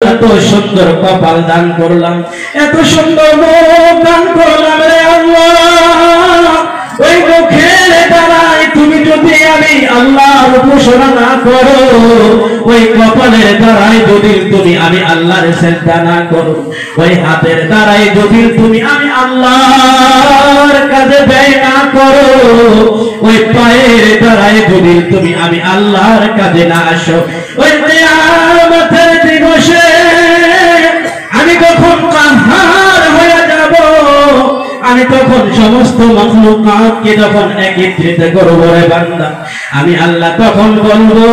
এত সুন্দর কপাল দান করলাম, এত সুন্দর মুখ দান করলাম রে আল্লাহ। ওই মুখের দ্বারাই তুমি যদি আমি আল্লাহর উপাসনা না করো, ওই কপালের দ্বারাই যদি তুমি আমি আল্লাহর সিজদা না করো, ওই হাতের দ্বারাই যদি তুমি আমি আল্লাহর কাজে ব্যয় না করো, ওই পায়ের দ্বারাই যদি তুমি আমি আল্লাহর কাজে না আসো, ওই কিয়ামতের দিবসে আমি কখন কাহার হয়ে যাব, আমি তখন সমস্ত মাখলুকাতকে যখন একত্রিত করব রে বান্দা, আমি আল্লাহ তখন বলবো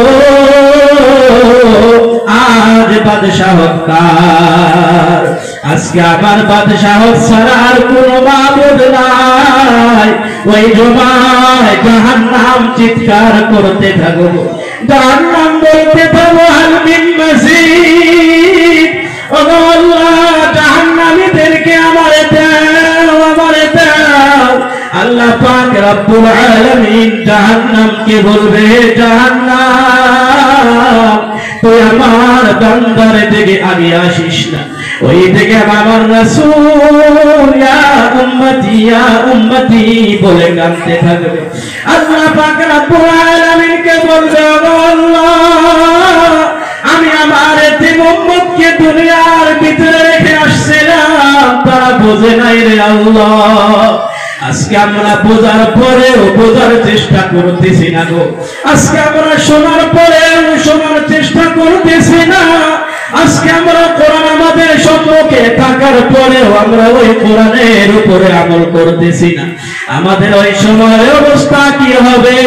আজ বাদশাহ কার, আজকে আমার বাদশাহ ছাড়া আর কোনো মাবুদ নাই। ওই জমায় জাহান্নাম চিৎকার করতে থাকবো, জাহান্নাম বলতে থাকবো হাল মিন মাজিদ, ও আল্লাহ জাহান্নামীদেরকে আমারে দাও, আমারে দাও। আল্লাহ পাক রব্বুল আলামিন জাহান্নামকে বলবে, জাহান্নাম তুই আমার বান্দার দিকে আগে আসিস না, ওই দিকে আমার রাসূল ইয়া উম্মতি বলে কাঁদতে থাকবে। আল্লাহ পাক রব্বুল আলামিনকে বলবে, আল্লাহ আমি আমার এতিম উম্মতকে দুনিয়ার ভিতরে রেখে আসছিলাম, তারা বোঝে নাই রে আল্লাহ। আজকে আমরা বোঝার পরেও বোঝার চেষ্টা করতেছি না গো, আজকে আমরা শোনার পরেও শোনার চেষ্টা করতেছি না, আজকে আমরা কোরআন আমাদের সম্মুখে থাকার পরেও আমরা ওই কোরআনের উপরে আমল করতেছি না। আমাদের ওই সময়ের অবস্থা কি হবে,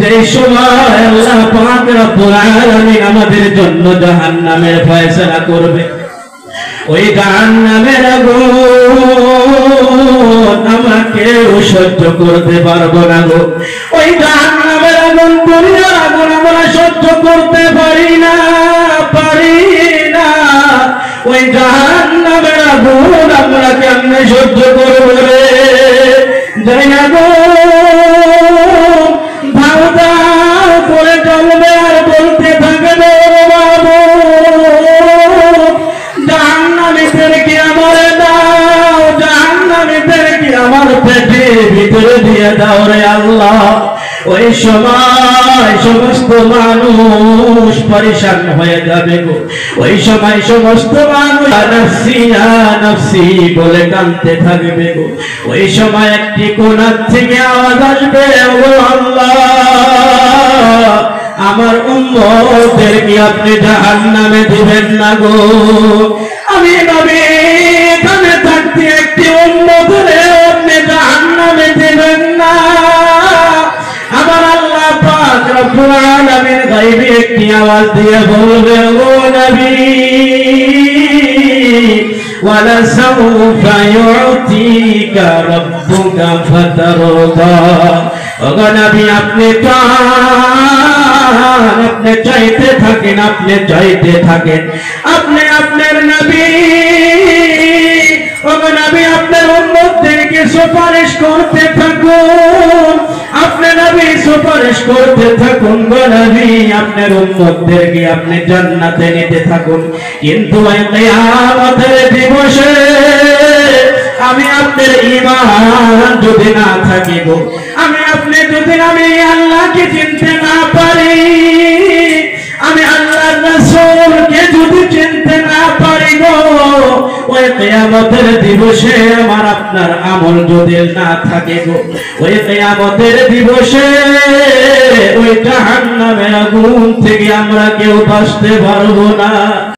যে সময় আল্লাহ পাক রব্বুল আলামিন আমাদের জন্য জাহান্নামের ফয়সালা করবে, ওই জাহান্নামের আগুন আমরা কেউ সহ্য করতে পারবো না গো। ওই জাহান্নামের আগুন, দুনিয়ার আগুন আমরা সহ্য করতে পারি না, পারি না। ওই জাহান্নামের আগুন আমরা কেমনে সহ্য করবো রে, যাই না গো ধাও ধাও করে চলবে আর বলতে থাকবে, বাবু জাহান্নামীদেরকে আমারে দাও, জাহান্নামীদেরকে আমার পেটের ভিতরে দিয়ে দাও রে আল্লাহ। ওই সময় সমস্ত মানুষ পরেশান হয়ে যাবে গো, ওই সময় সমস্ত মানুষ নাফসি নাফসি বলে কাঁদতে থাকবে গো। ওই সময় একটি কোণা থেকে আওয়াজ আসবে, ও আল্লাহ আমার উম্মতদেরকে আপনি জাহান্নামে দিবেন না গো। আমি নবী এখানে থাকতে একটি উম্মতরে আপনি জাহান্নামে দিবেন না। আমার আল্লাহ পাক রব্বুল আলামিন গায়বে একটি আওয়াজ দিয়ে বলবে, ও নবী ওয়ালা সাউফা ইউতিকা রাব্বুকা ফাতারদা, ও নবী আপনি আপনি চাইতে থাকেন, আপনি চাইতে থাকেন, আপনি আপনার নবী, ও নবী আপনার উম্মতদেরকে সুপারিশ করতে থাকুন, আপনি নবী সুপারিশ করতে থাকুন গো নবী, আপনার উম্মতদেরকে আপনি জান্নাতে নিতে থাকুন। কিন্তু ওই কিয়ামতের দিবসে আমি আপনার ঈমান যদি না থাকে গো, আমি আপনি যদি আমি আল্লাহকে চিনতে না পারি, আমি আল্লাহর রাসূলকে যদি চিনতে না পারি গো, ওই কিয়ামতের দিবসে আমার আপনার আমল যদি না থাকে গো, ওই কিয়ামতের দিবসে ওই জাহান্নামের আগুন থেকে আমরা কেউ বাঁচতে পারবো না।